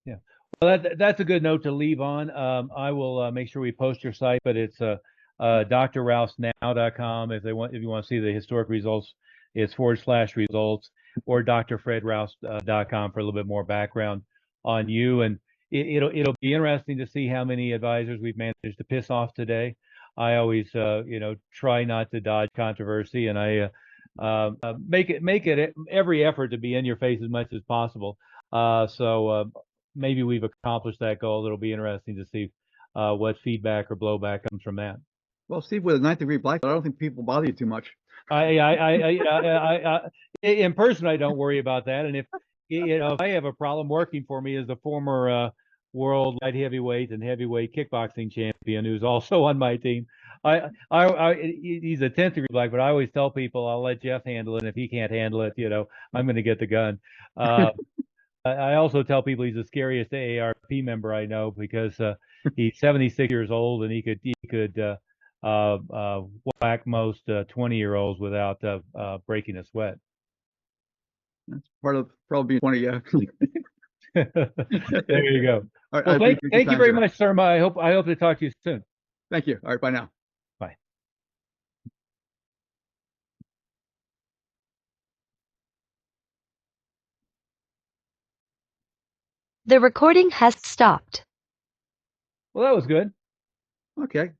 Yeah. Well, that's a good note to leave on. I will make sure we post your site, but it's drrousenow.com. If you want to see the historic results, it's /results, or drfredrouse.com for a little bit more background on you. And it'll be interesting to see how many advisors we've managed to piss off today. I always try not to dodge controversy, and I make it every effort to be in your face as much as possible. So maybe we've accomplished that goal. It'll be interesting to see what feedback or blowback comes from that. Well, Steve, with a 9th-degree black belt, I don't think people bother you too much. In person, I don't worry about that. And if I have a problem, working for me as a former world light heavyweight and heavyweight kickboxing champion who's also on my team. He's a 10th degree black, but I always tell people I'll let Jeff handle it. And if he can't handle it, I'm going to get the gun. I also tell people he's the scariest AARP member I know because he's 76 years old and he could whack most 20-year-olds without breaking a sweat. That's part of probably 20. Yeah. There you go. All right, I Well, appreciate your thank you time, very sir. much, sir. I hope to talk to you soon. Thank you. All right, bye now. Bye. The recording has stopped. Well, that was good. Okay.